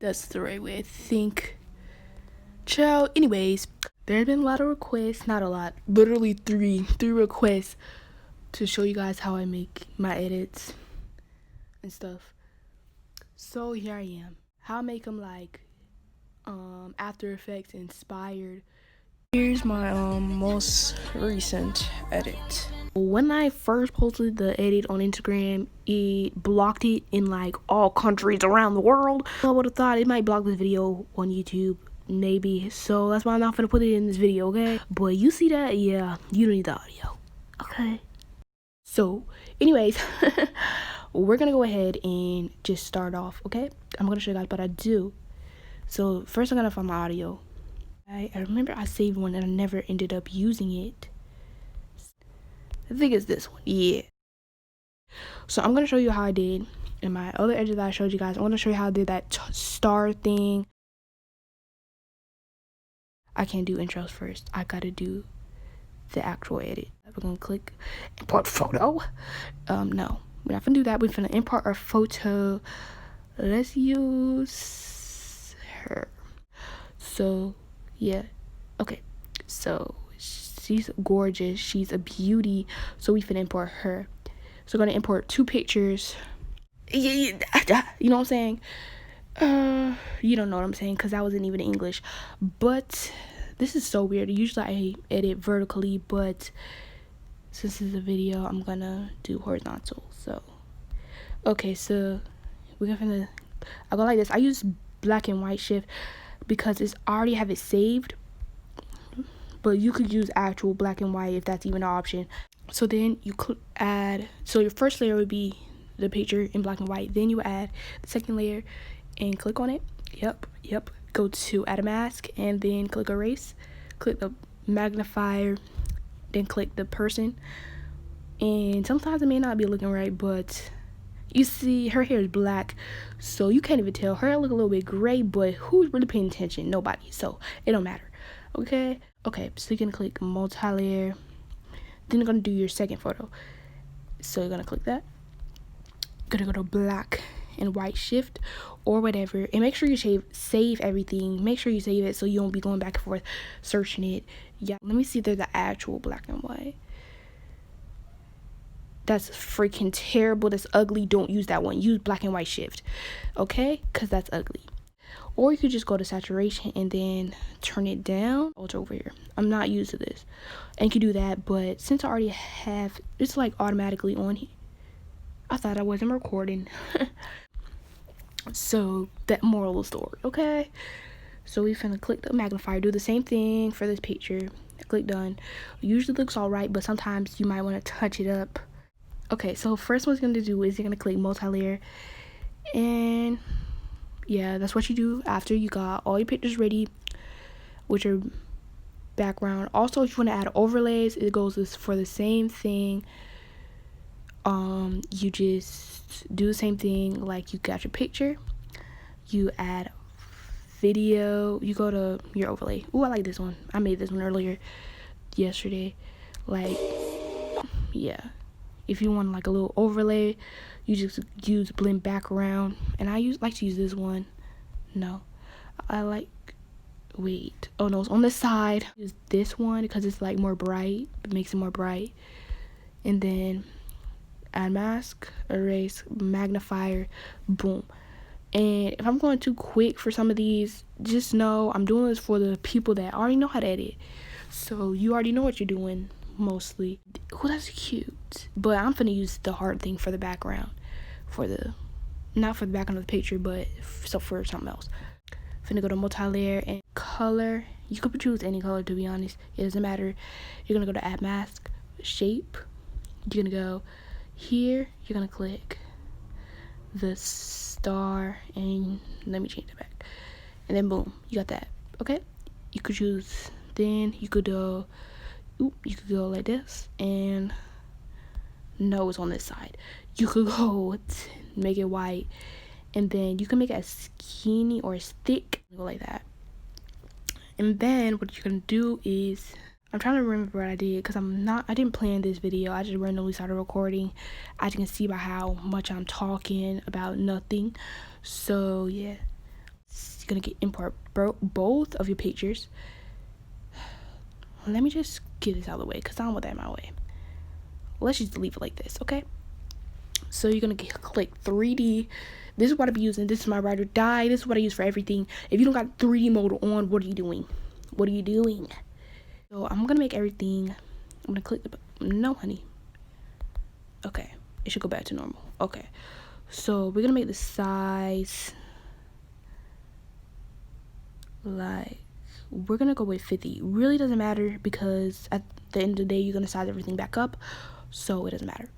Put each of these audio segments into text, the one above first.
That's the right way I think. Ciao. Anyways, there have been a lot of requests, not a lot, literally three requests to show you guys how I make my edits and stuff. So here I am. How I make them like After Effects inspired. Here's my most recent edit. When I first posted the edit on Instagram, it blocked it in like all countries around the world. I would have thought it might block this video on YouTube, maybe. So that's why I'm not gonna put it in this video, okay? But you see that? Yeah, you don't need the audio, okay? So, anyways, we're gonna go ahead and just start off, okay? I'm gonna show you guys what I do. So first I'm gonna find my audio. I remember I saved one and I never ended up using it. I think it's this one. Yeah. So I'm going to show you how I did in my other edit that I showed you guys. I'm going to show you how I did that star thing. I can't do intros first. I got to do the actual edit. We're going to click import photo. No, we're not going to do that. We're going to import our photo. Let's use her. So, yeah. Okay. So, she's gorgeous. She's a beauty. So, we finna import her. So, we're gonna import two pictures. You know what I'm saying? You don't know what I'm saying because that wasn't even English. But this is so weird. Usually I edit vertically, but since this is a video, I'm gonna do horizontal. So, okay, so we're gonna. I go like this. I use black and white shift because it's already have it saved, but you could use actual black and white if that's even an option. So then you could add, so your first layer would be the picture in black and white, then you add the second layer and click on it. Yep, go to add a mask and then click erase, click the magnifier, then click the person. And sometimes it may not be looking right, but you see her hair is black, so you can't even tell. Her hair look a little bit gray, but who's really paying attention? Nobody, so it don't matter. Okay, so you're gonna click multi-layer, then you're gonna do your second photo. So you're gonna click that, you're gonna go to black and white shift or whatever, and make sure you save everything. Make sure you save it so you won't be going back and forth searching it. Yeah, let me see if there's the actual black and white. That's freaking terrible. That's ugly. Don't use that one. Use black and white shift, okay? Because that's ugly. Or you could just go to saturation and then turn it down. Oh, it's over here. I'm not used to this. And you can do that, but since I already have, it's like automatically on here. I thought I wasn't recording. So that moral of the story, okay? So we finna click the magnifier, do the same thing for this picture. Click done. Usually looks all right, but sometimes you might want to touch it up. Okay, so first one's gonna do is you're gonna click multi-layer, and yeah, that's what you do after you got all your pictures ready with your background. Also, if you want to add overlays, it goes for the same thing. You just do the same thing. Like you got your picture, you add video, you go to your overlay. Ooh, I like this one. I made this one earlier yesterday. Like, yeah, if you want like a little overlay, you just use blend background, and I like to use this one. No, I like, wait, oh no, it's on the side. Use this one because it's like more bright. It makes it more bright. And then add mask, erase, magnifier, boom. And if I'm going too quick for some of these, just know I'm doing this for the people that already know how to edit. So you already know what you're doing mostly. Oh, that's cute. But I'm finna use the hard thing for the background. Not for the background of the picture, but for something else. Finna go to multi-layer and color. You could choose any color, to be honest. It doesn't matter. You're gonna go to add mask, shape. You're gonna go here. You're gonna click the star, and let me change it back. And then boom, you got that. Okay. You could choose. Then you could go. You could go like this, and no, it's on this side. You could go make it white, and then you can make it as skinny or as thick. Go like that. And then what you're gonna do is, I'm trying to remember what I did because I didn't plan this video. I just randomly started recording. As you can see by how much I'm talking about nothing. So yeah, you're gonna get import both of your pictures. Let me just get this out of the way because I don't want that in my way. Let's just leave it like this, okay? So you're gonna click 3D. This is what I be using. This is my ride or die. This is what I use for everything. If you don't got 3D mode on, what are you doing? What are you doing? So I'm gonna make everything. I'm gonna click the, no honey. Okay, it should go back to normal. Okay, so we're gonna make the size like, we're gonna go with 50. Really doesn't matter because at the end of the day you're gonna size everything back up, so it doesn't matter.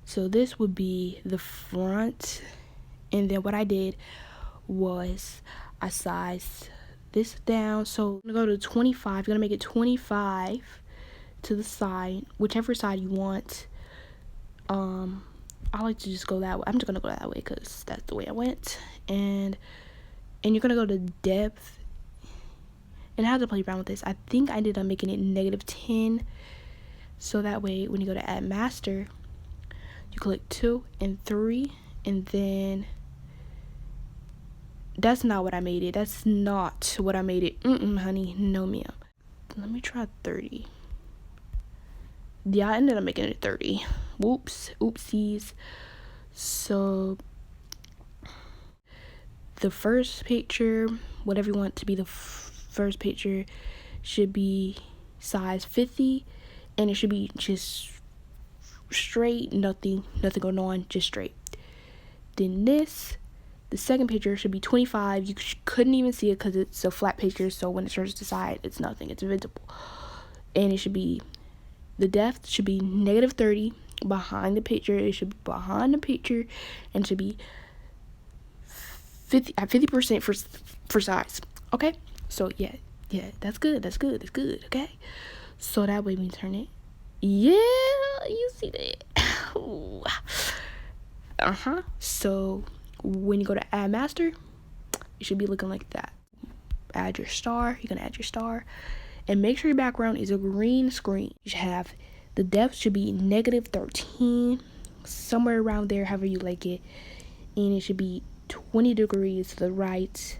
So this would be the front, and then what I did was I sized this down. So I'm gonna go to 25. You're gonna make it 25 to the side, whichever side you want. I like to just go that way. I'm just gonna go that way because that's the way I went. And you're gonna go to depth, and I had to play around with this. I think I ended up making it -10, so that way when you go to add master, you click 2 and 3, and then that's not what I made it. That's not what I made it. Honey, no ma'am. Let me try 30. Yeah, I ended up making it 30. Whoops, oopsies. So the first picture, whatever you want to be the first picture, should be size 50, and it should be just straight, nothing going on, just straight. Then the second picture should be 25. You couldn't even see it because it's a flat picture, so when it turns to the side, it's nothing, it's invisible. And it should be, the depth should be -30 behind the picture. It should be behind the picture, and should be 50% for size. Okay, so yeah, that's good, okay. So that way we turn it, yeah, you see that. So when you go to add master, it should be looking like that. Add your star. You're gonna add your star, and make sure your background is a green screen. You should have, the depth should be -13, somewhere around there, however you like it, and it should be 20 degrees to the right.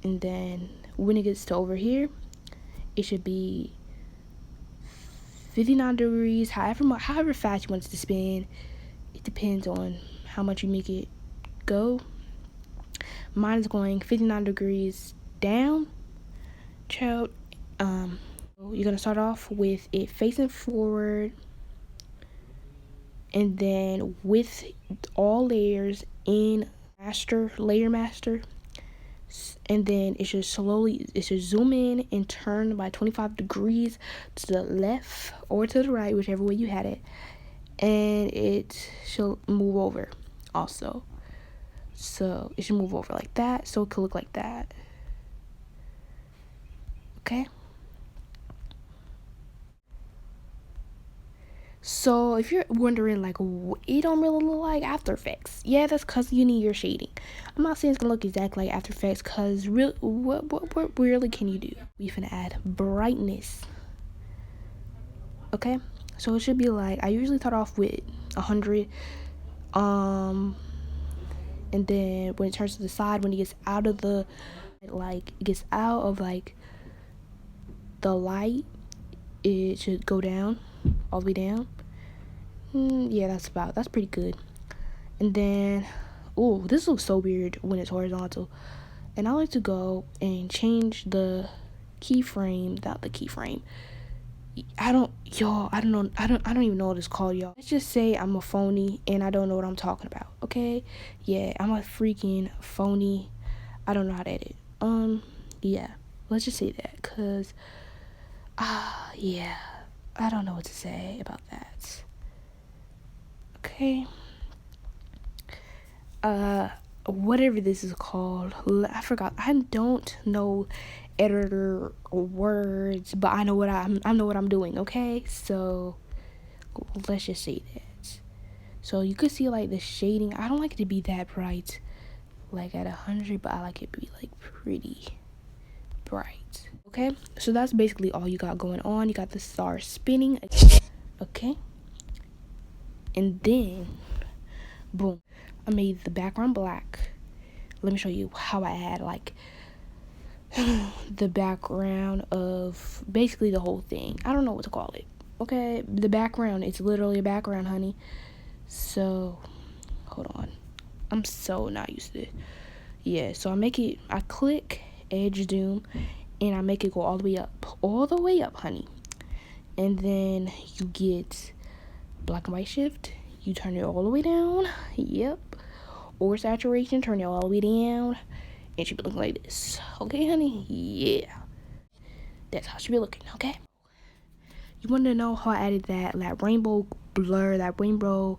And then when it gets to over here, it should be 59 degrees, however fast you want it to spin. It depends on how much you make it go. Mine is going 59 degrees down, child. You're gonna start off with it facing forward, and then with all layers in layer master, and then it should zoom in and turn by 25 degrees to the left or to the right, whichever way you had it, and it should move over also. So it should move over like that, so it could look like that. Okay, so if you're wondering, like, it don't really look like After Effects, yeah, that's because you need your shading. I'm not saying it's gonna look exactly like After Effects, because what really can you do? We finna add brightness. Okay, so it should be like, I usually start off with 100, and then when it turns to the side, when it gets out of the, like, it gets out of like the light, it should go down, all the way down. Yeah, that's pretty good. And then, oh, this looks so weird when it's horizontal, and I like to go and change the keyframe, not the keyframe. I don't even know what it's called, y'all. Let's just say I'm a phony and I don't know what I'm talking about, okay? Yeah, I'm a freaking phony. I don't know how to edit. Yeah, let's just say that, cause yeah, I don't know what to say about that. Okay, whatever this is called, I forgot. I don't know editor words, but I know what I'm doing. Okay, so let's just say that. So you could see like the shading. I don't like it to be that bright, like at 100, but I like it to be like pretty bright. Okay, so that's basically all you got going on. You got the star spinning. Okay, and then boom, I made the background black. let me show you how I add like the background of basically the whole thing. I don't know what to call it. Okay, the background, it's literally a background, honey. So hold on, I'm so not used to it. Yeah, so I click edge zoom and I make it go all the way up, honey. And then you get black and white shift, you turn it all the way down. Yep. Or saturation, turn it all the way down, and she be looking like this. Okay, honey? Yeah, that's how she be looking. Okay, you want to know how I added that rainbow blur, that rainbow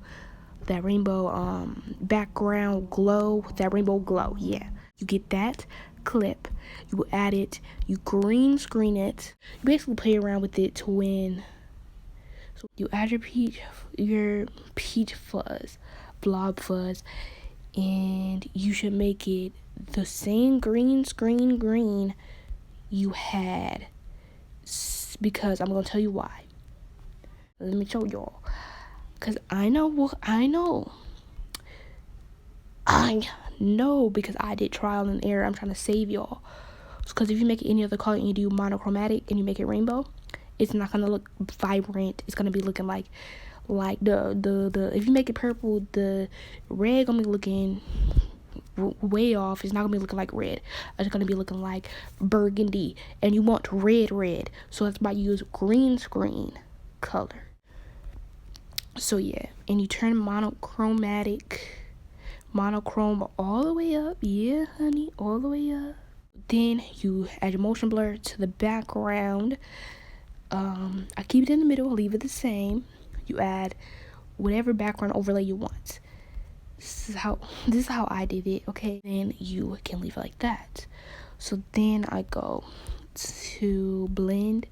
background glow, that rainbow glow? Yeah, you get that clip, you add it, you green screen it, you basically play around with it to win. So you add your peach fuzz, blob fuzz, and you should make it the same green screen you had, because I'm gonna tell you why. Let me show y'all, because I know because I did trial and error. I'm trying to save y'all, because if you make it any other color and you do monochromatic and you make it rainbow, it's not gonna look vibrant. It's gonna be looking like the if you make it purple, the red gonna be looking way off. It's not gonna be looking like red. It's gonna be looking like burgundy, and you want red, so that's why you use green screen color. So yeah, and you turn monochrome all the way up. Yeah, honey, all the way up. Then you add your motion blur to the background. I keep it in the middle, leave it the same. You add whatever background overlay you want. This is how I did it. Okay, then you can leave it like that. So then I go to blend,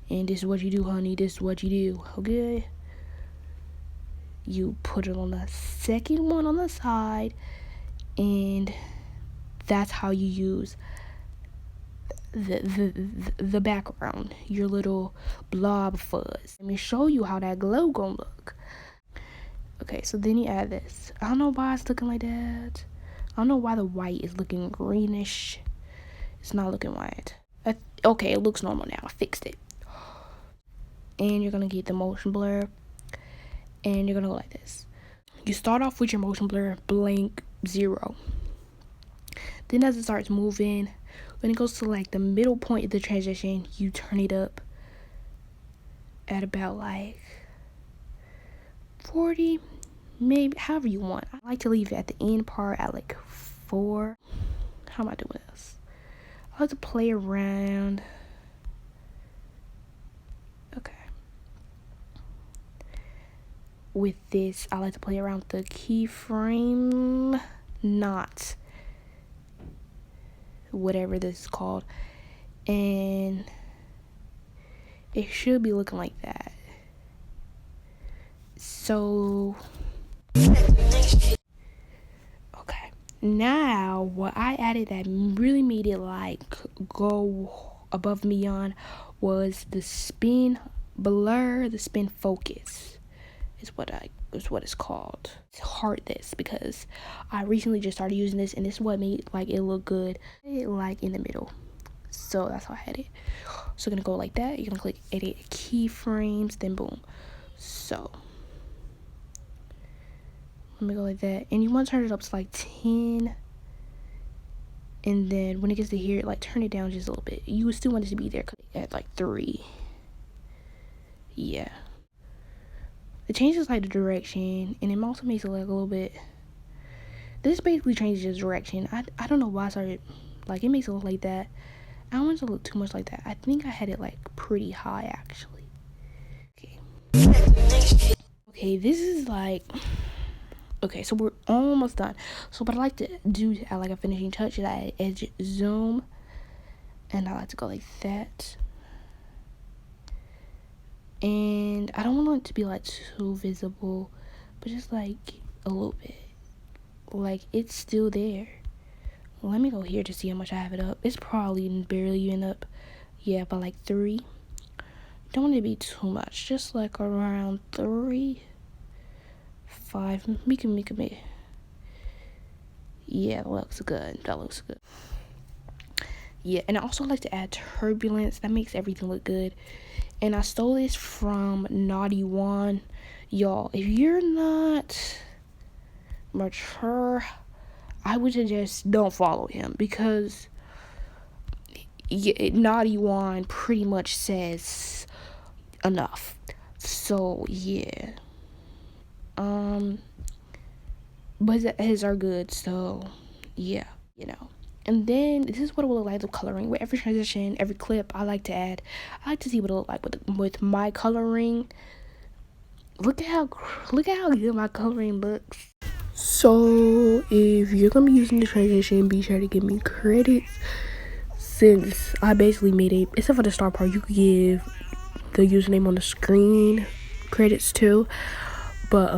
and this is what you do, honey. This is what you do. Okay, you put it on the second one on the side, and that's how you use the background, your little blob fuzz. Let me show you how that glow gonna look. Okay, so then you add this. I don't know why it's looking like that. I don't know why the white is looking greenish. It's not looking white. Okay, it looks normal now. I fixed it. And you're gonna get the motion blur, and you're gonna go like this. You start off with your motion blur blank 0. Then as it starts moving, when it goes to like the middle point of the transition, you turn it up at about like 40, maybe, however you want. I like to leave it at the end part at like 4. How am I doing this? I like to play around. Okay. With this, I like to play around with the keyframe, not whatever this is called, and it should be looking like that. So okay, now what I added that really made it like go above and beyond was the spin blur, the spin focus is what it's called. It's hard this because I recently just started using this, and this is what made like it look good, like in the middle. So that's how I had it. So you're gonna go like that. You're gonna click edit keyframes, then boom. So let me go like that, and you want to turn it up to like 10, and then when it gets to here, like turn it down just a little bit. You would still want it to be there at like 3. Yeah, it changes like the direction, and it also makes it like a little bit. This basically changes the direction. I don't know why I started like it makes it look like that. I don't want it to look too much like that. I think I had it like pretty high actually. Okay, this is like. Okay, so we're almost done. So what I like to do at like a finishing touch is I edge zoom, and I like to go like that. And I don't want it to be like too visible, but just like a little bit. Like it's still there. Let me go here to see how much I have it up. It's probably barely even up. Yeah, but like 3. Don't want it to be too much. Just like around 3. 5. Make it. Yeah, that looks good. That looks good. Yeah, and I also like to add turbulence. That makes everything look good. And I stole this from Naughty One. Y'all, if you're not mature, I would suggest don't follow him, because Naughty One pretty much says enough. So yeah, but his are good. So yeah, you know. And then this is what it will look like, the coloring. With every transition, every clip, I like to see what it look like with my coloring. Look at how good my coloring looks. So if you're gonna be using the transition, be sure to give me credits, since I basically made it. Except for the star part, you could give the username on the screen credits too. But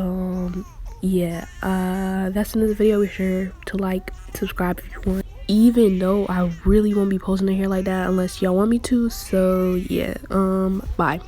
yeah, that's another video. Be sure to like, subscribe if you want, even though I really won't be posting it here like that unless y'all want me to. So yeah, bye.